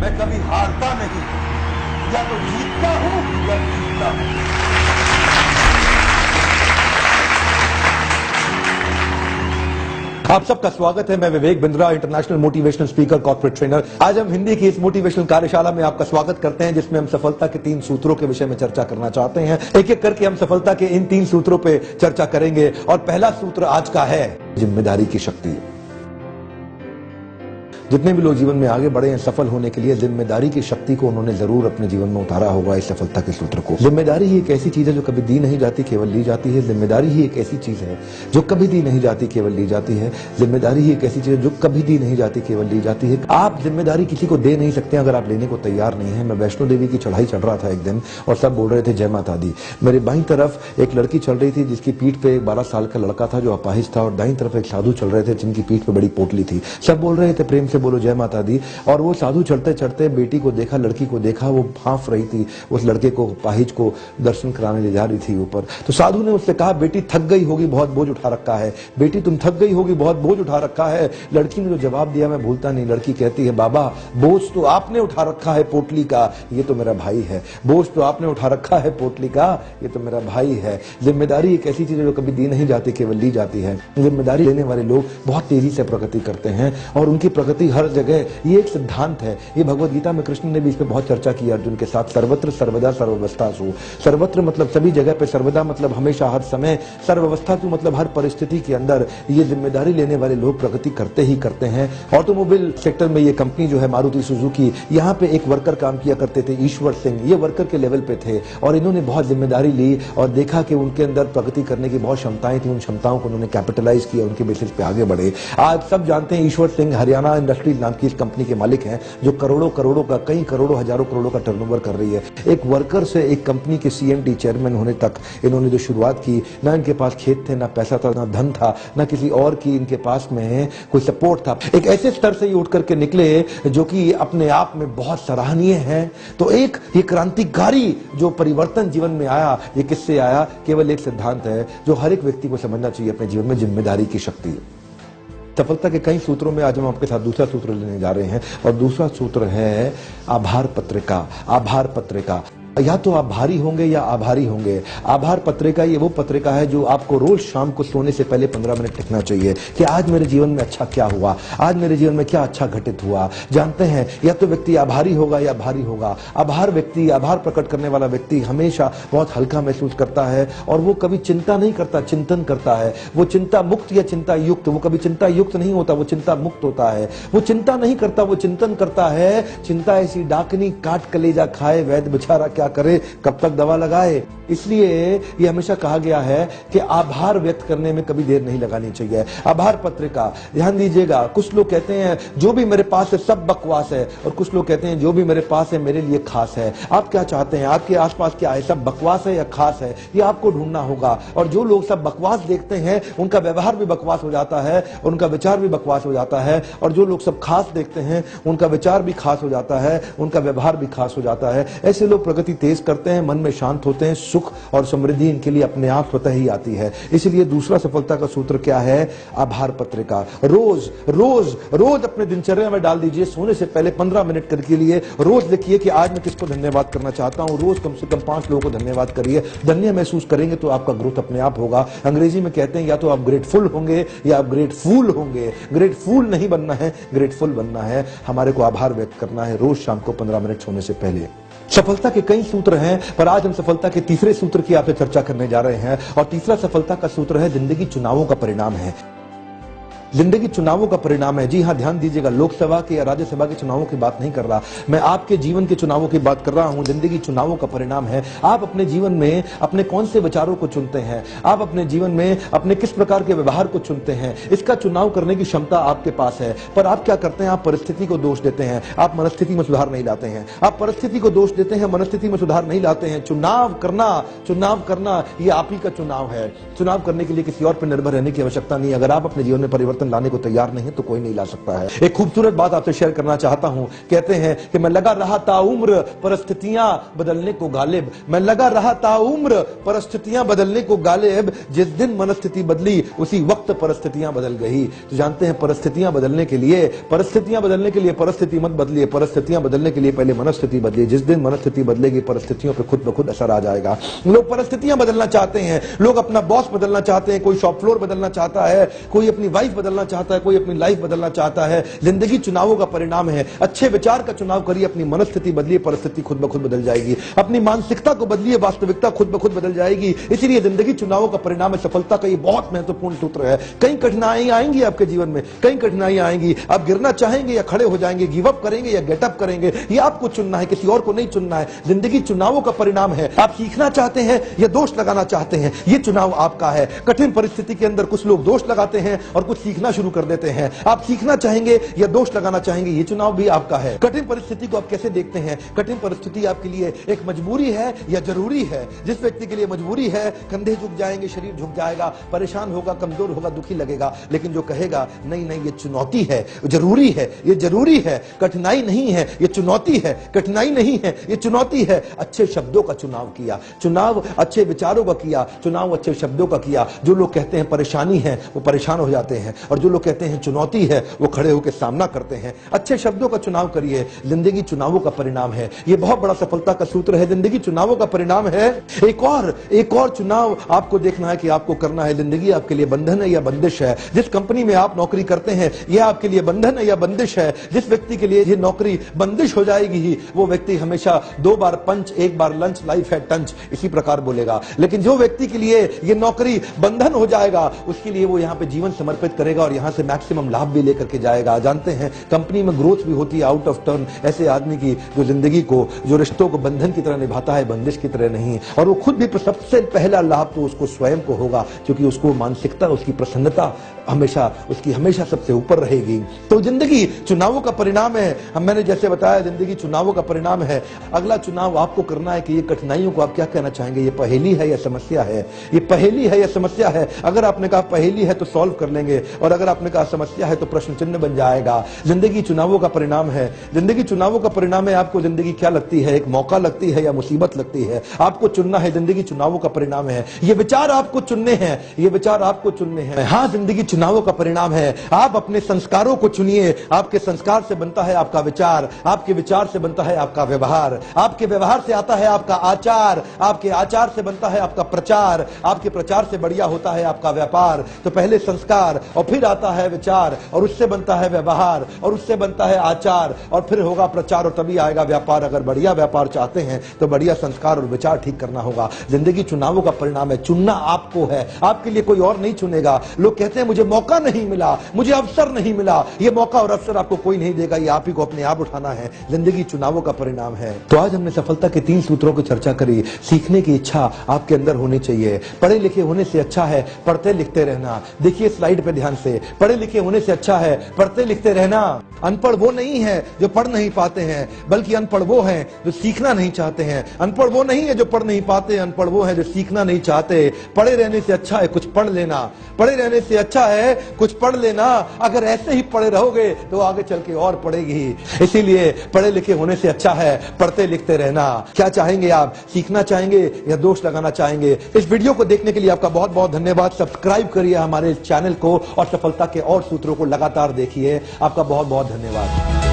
मैं कभी हारता नहीं, या तो जीतता हूं या जीतता हूं। आप सबका स्वागत है। मैं Vivek Bindra, international motivational speaker, corporate trainer. आज हम हिंदी की इस मोटिवेशनल कार्यशाला में आपका स्वागत करते हैं, जिसमें हम सफलता के 3 सूत्रों के विषय में चर्चा करना चाहते हैं। एक एक करके हम सफलता के इन 3 सूत्रों पे चर्चा करेंगे और पहला सूत्र आज का है जिम्मेदारी की शक्ति। जितने भी लोग जीवन में आगे बढ़े हैं सफल होने के लिए, जिम्मेदारी की शक्ति को उन्होंने जरूर अपने जीवन में उतारा होगा, इस सफलता के सूत्र को। जिम्मेदारी ही एक ऐसी चीज है जो कभी दी नहीं जाती, केवल ली जाती है। जिम्मेदारी ही एक ऐसी चीज है जो कभी दी नहीं जाती, केवल ली जाती है। जिम्मेदारी ही एक ऐसी चीज है जो कभी दी नहीं जाती, केवल ली जाती है। आप जिम्मेदारी किसी को दे नहीं सकते अगर आप लेने को तैयार नहीं है। मैं वैष्णो देवी की चढ़ाई चढ़ रहा था एक दिन और सब बोल रहे थे जय माता दी। मेरे बाईं तरफ एक लड़की चल रही थी जिसकी पीठ पे एक 12 साल का लड़का था जो अपाहिज था, और दाईं तरफ एक साधु चल रहे थे जिनकी पीठ पे बड़ी पोटली थी। सब बोल रहे थे प्रेम से बोलो जय माता दी। और वो साधु चलते चलते बेटी को देखा, लड़की को देखा, वो भांफ रही थी, उस लड़के को, पाहिज को दर्शन कराने ले जा रही थी ऊपर। तो साधु ने उससे कहा बेटी थक गई होगी, बहुत बोझ उठा रखा है। बेटी तुम थक गई होगी, बहुत बोझ उठा रखा है। लड़की ने जो जवाब दिया मैं भूलता नहीं। लड़की कहती है बाबा बोझ तो आपने उठा रखा है पोटली का, ये तो मेरा भाई है। बोझ तो आपने उठा रखा है पोटली का, ये तो मेरा भाई है। जिम्मेदारी एक ऐसी चीज है जो कभी दी नहीं जाती, केवल ली जाती है। जिम्मेदारी लेने वाले लोग बहुत तेजी से प्रगति करते हैं और उनकी प्रगति हर जगह, ये एक सिद्धांत है। ये भगवद गीता में कृष्ण ने भी इस पे बहुत चर्चा की अर्जुन के साथ। सर्वत्र सर्वदा सर्वावस्थासु। सर्वत्र मतलब सभी जगह पे, सर्वदा मतलब हमेशा हर समय, सर्वावस्थासु मतलब हर परिस्थिति के अंदर। ये जिम्मेदारी लेने वाले लोग प्रगति करते ही करते हैं। ऑटोमोबाइल सेक्टर में ये कंपनी जो है मारुति सुजुकी, यहाँ पे एक वर्कर काम किया करते थे ईश्वर सिंह। ये वर्कर के लेवल पे थे और इन्होंने बहुत जिम्मेदारी ली और देखा कि उनके अंदर प्रगति करने की बहुत क्षमताएं थी। उन क्षमताओं को उन्होंने कैपिटलाइज किया, उनके बेसिस पे आगे बढ़े। आज सब जानते हैं ईश्वर सिंह हरियाणा इंडस्ट्रीज नाम की इस कंपनी के मालिक हैं जो करोड़ों करोड़ों का, कई करोड़ों हजारों करोड़ों का टर्नओवर कर रही है। एक वर्कर से एक कंपनी के सीएमडी चेयरमैन होने तक इन्होंने जो शुरुआत की, ना इनके पास खेत थे, ना पैसा था, ना धन था, ना किसी और की इनके पास में कोई सपोर्ट था। एक ऐसे स्तर से ये उठ करके निकले जो कि अपने आप में बहुत सराहनीय है। तो एक ये क्रांतिकारी जो परिवर्तन जीवन में आया, ये किससे आया? केवल एक सिद्धांत है जो हर एक व्यक्ति को समझना चाहिए अपने जीवन में, जिम्मेदारी की शक्ति। सफलता के कई सूत्रों में आज हम आपके साथ दूसरा सूत्र लेने जा रहे हैं और दूसरा सूत्र है आभार पत्रिका। आभार पत्रिका, या तो आप भारी होंगे या आभारी होंगे। आभार पत्रिका ये वो पत्रिका है जो आपको रोज शाम को सोने से पहले 15 मिनट लिखना चाहिए कि आज मेरे जीवन में अच्छा क्या हुआ, आज मेरे जीवन में क्या अच्छा घटित हुआ। जानते हैं या तो व्यक्ति आभारी होगा या भारी होगा। आभार व्यक्ति, आभार प्रकट करने वाला व्यक्ति हमेशा बहुत हल्का महसूस करता है और वो कभी चिंता नहीं करता, चिंतन करता है। वो चिंता मुक्त या चिंता युक्त, वो कभी चिंता युक्त नहीं होता, वो चिंता मुक्त होता है। वो चिंता नहीं करता, वो चिंतन करता है। चिंता ऐसी डाकनी काट कलेजा खाए, वैद्य बेचारा क्या करे, कब तक दवा लगाए। इसलिए ये हमेशा कहा गया है कि आभार व्यक्त करने में कभी देर नहीं लगानी चाहिए। आभार पत्रिका, ध्यान दीजिएगा। कुछ लोग कहते हैं जो भी मेरे पास है सब बकवास है, और कुछ लोग कहते हैं जो भी मेरे पास है मेरे लिए खास है। आप क्या चाहते हैं? आपके आसपास क्या है? सब बकवास है या खास है? ये आपको ढूंढना होगा। और जो लोग सब बकवास देखते हैं उनका व्यवहार भी बकवास हो जाता है, उनका विचार भी बकवास हो जाता है। और जो लोग सब खास देखते हैं उनका विचार भी खास हो जाता है, उनका व्यवहार भी खास हो जाता है। ऐसे लोग प्रगति तेज करते हैं, मन में शांत होते हैं, सुख और समृद्धि इनके लिए अपने आप स्वतः ही आती है। इसलिए दूसरा सफलता का सूत्र क्या है? आभार पत्रिका। रोज रोज रोज अपने दिनचर्या में डाल दीजिए। सोने से पहले 15 मिनट के लिए रोज लिखिए कि आज मैं किसको धन्यवाद करना चाहता हूं। रोज कम से कम 5 लोगों को धन्यवाद करिए। धन्य महसूस करेंगे तो आपका ग्रोथ अपने आप होगा। अंग्रेजी में कहते हैं या तो आप ग्रेटफुल होंगे या आप ग्रेटफुल होंगे। ग्रेटफुल नहीं बनना है, ग्रेटफुल बनना है। हमारे को आभार व्यक्त करना है रोज शाम को 15 मिनट सोने से पहले। सफलता के कई सूत्र हैं, पर आज हम सफलता के तीसरे सूत्र की आपसे चर्चा करने जा रहे हैं। और तीसरा सफलता का सूत्र है जिंदगी चुनावों का परिणाम है। जिंदगी चुनावों का परिणाम है। जी हां, ध्यान दीजिएगा। लोकसभा के या राज्यसभा के चुनावों की बात नहीं कर रहा मैं, आपके जीवन के चुनावों की बात कर रहा हूं। जिंदगी चुनावों का परिणाम है। आप अपने जीवन में अपने कौन से विचारों को चुनते हैं, आप अपने जीवन में अपने किस प्रकार के व्यवहार को चुनते हैं, इसका चुनाव करने की क्षमता आपके पास है। पर आप क्या करते हैं? आप परिस्थिति को दोष देते हैं, आप मनस्थिति में सुधार नहीं लाते हैं। आप परिस्थिति को दोष देते हैं, मनस्थिति में सुधार नहीं लाते हैं। चुनाव करना ये आप ही का चुनाव है। चुनाव करने के लिए किसी और पर निर्भर रहने की आवश्यकता नहीं। अगर आप अपने जीवन में परिवर्तन परिवर्तन लाने को तैयार नहीं है तो कोई नहीं ला सकता है। एक खूबसूरत बात आपसे शेयर करना चाहता हूं। कहते हैं कि मैं लगा रहा ताउम्र परिस्थितियां बदलने को गालिब, मैं लगा रहा ताउम्र परिस्थितियां बदलने को गालिब, जिस दिन मनस्थिति बदली उसी वक्त परिस्थितियां बदल गई। तो जानते हैं परिस्थितियां बदलने के लिए परिस्थिति मत बदलिए, परिस्थितियां बदलने के लिए पहले मनस्थिति बदलिए। जिस दिन मनस्थिति बदलेगी परिस्थितियों पर खुद ब खुद असर आ जाएगा। लोग परिस्थितियां बदलना चाहते हैं, लोग अपना बॉस बदलना चाहते हैं, कोई शॉप फ्लोर बदलना चाहता है, कोई अपनी वाइफ बदलना चाहता है, कोई अपनी लाइफ बदलना चाहता है। जिंदगी चुनावों का परिणाम है। अच्छे विचार का चुनाव करिए, अपनी मनस्थिति बदलिए, परिस्थिति खुद ब खुद बदल जाएगी। अपनी मानसिकता को बदलिए, वास्तविकता खुद ब खुद बदल जाएगी। इसीलिए जिंदगी चुनावों का परिणाम है। सफलता का ये बहुत महत्वपूर्ण सूत्र है। कई कठिनाइयां आएंगी आपके जीवन में, कई कठिनाइयां आएंगी। आप गिरना चाहेंगे या खड़े हो जाएंगे, गिव अप करेंगे या गेटअप करेंगे, ये आपको चुनना है, किसी और को नहीं चुनना है। जिंदगी चुनावों का परिणाम है। आप सीखना चाहते हैं या दोष लगाना चाहते हैं, ये चुनाव आपका है। कठिन परिस्थिति के अंदर कुछ लोग दोष लगाते हैं और कुछ सीखना शुरू कर देते हैं। आप सीखना चाहेंगे या दोष लगाना चाहेंगे, ये चुनाव भी आपका है। कठिन परिस्थिति को आप कैसे देखते हैं? कठिन परिस्थिति आपके लिए एक मजबूरी है या जरूरी है? जिस व्यक्ति के लिए मजबूरी है, कंधे झुक जाएंगे, शरीर झुक जाएगा, परेशान होगा, कमजोर होगा, दुखी लगेगा। लेकिन जो कहेगा नहीं नहीं ये चुनौती है, जरूरी है, ये जरूरी है, कठिनाई नहीं है, ये चुनौती है, कठिनाई नहीं है, ये चुनौती है, अच्छे शब्दों का चुनाव किया, चुनाव अच्छे विचारों का किया, चुनाव अच्छे शब्दों का किया। जो लोग कहते हैं परेशानी है वो परेशान हो जाते हैं, और जो लोग कहते हैं चुनौती है वो खड़े होकर सामना करते हैं। अच्छे शब्दों का चुनाव करिए। जिंदगी चुनावों का परिणाम है। ये बहुत बड़ा सफलता का सूत्र है। जिंदगी चुनावों का परिणाम है। एक और चुनाव आपको देखना है कि आपको करना है। जिंदगी आपके लिए बंधन है या बंदिश है? जिस कंपनी में आप नौकरी करते हैं यह आपके लिए बंधन है या बंदिश है? जिस व्यक्ति के लिए ये नौकरी बंदिश हो जाएगी ही, वो व्यक्ति हमेशा 2 बार पंच 1 बार लंच, लाइफ है टंच, इसी प्रकार बोलेगा। लेकिन जो व्यक्ति के लिए ये नौकरी बंधन हो जाएगा, उसके लिए वो यहाँ पे जीवन समर्पित करेगा और यहाँ से मैक्सिमम लाभ भी लेकर के जाएगा। जानते हैं कंपनी में ग्रोथ भी होती है आउट ऑफ टर्न ऐसे आदमी की जो जिंदगी को, जो रिश्तों को बंधन की तरह निभाता है, बंदिश की तरह नहीं। और वो खुद भी सबसे पहला लाभ तो उसको स्वयं को होगा, क्योंकि उसको मानसिकता, उसकी प्रसन्नता हमेशा सबसे ऊपर रहेगी। तो जिंदगी चुनावों का परिणाम है। मैंने जैसे बताया जिंदगी चुनावों का परिणाम है। अगला चुनाव आपको करना है कि ये कठिनाइयों को आप क्या कहना चाहेंगे, ये पहेली है या समस्या है? ये पहेली है या समस्या है? अगर आपने कहा पहेली है तो सॉल्व कर लेंगे, और अगर आपने कहा समस्या है तो प्रश्न चिन्ह बन जाएगा। जिंदगी चुनावों का परिणाम है। जिंदगी चुनावों का परिणाम है। आपको जिंदगी क्या लगती है, एक मौका लगती है या मुसीबत लगती है? आपको चुनना है। जिंदगी चुनावों का परिणाम है। ये विचार आपको चुनने हैं, ये विचार आपको चुनने हैं। हाँ, जिंदगी चुनावों का परिणाम है। आप अपने संस्कारों को चुनिए। आपके संस्कार से बनता है आपका विचार, आपके विचार से बनता है आपका व्यवहार, आपके व्यवहार से आता है आपका आचार, आपके आचार से बनता है आपका प्रचार, आपके प्रचार से बढ़िया होता है आपका व्यापार। तो पहले संस्कार और फिर आता है विचार, और उससे बनता है व्यवहार, और उससे बनता है आचार, और फिर होगा प्रचार, और तभी आएगा व्यापार। अगर बढ़िया व्यापार चाहते हैं तो बढ़िया संस्कार और विचार ठीक करना होगा। जिंदगी चुनावों का परिणाम है। चुनना आपको है, आपके लिए कोई और नहीं चुनेगा। लोग कहते हैं मुझे मौका नहीं मिला, मुझे अवसर नहीं मिला। ये मौका और अवसर आपको कोई नहीं देगा, ये आप ही को अपने आप उठाना है। जिंदगी चुनावों का परिणाम है। तो आज हमने सफलता के 3 सूत्रों की चर्चा करी। सीखने की इच्छा आपके अंदर होनी चाहिए। पढ़े लिखे होने से अच्छा है पढ़ते लिखते रहना। देखिए स्लाइड पे ध्यान से, पढ़े लिखे होने से अच्छा है पढ़ते लिखते रहना। अनपढ़ वो नहीं है जो पढ़ नहीं पाते हैं, बल्कि अनपढ़ वो हैं जो सीखना नहीं चाहते हैं। अनपढ़ वो नहीं है जो पढ़ नहीं पाते, अनपढ़ वो है जो सीखना नहीं चाहते। पढ़े रहने से अच्छा है कुछ पढ़ लेना, पढ़े रहने से अच्छा है कुछ पढ़ लेना। अगर ऐसे ही पढ़े रहोगे तो आगे चल के और पढ़ेगी। इसीलिए पढ़े लिखे होने से अच्छा है पढ़ते लिखते रहना। क्या चाहेंगे आप, सीखना चाहेंगे या दोष लगाना चाहेंगे? इस वीडियो को देखने के लिए आपका बहुत बहुत धन्यवाद। सब्सक्राइब करिए हमारे चैनल को और सफलता के और सूत्रों को लगातार देखिए। आपका बहुत बहुत धन्यवाद।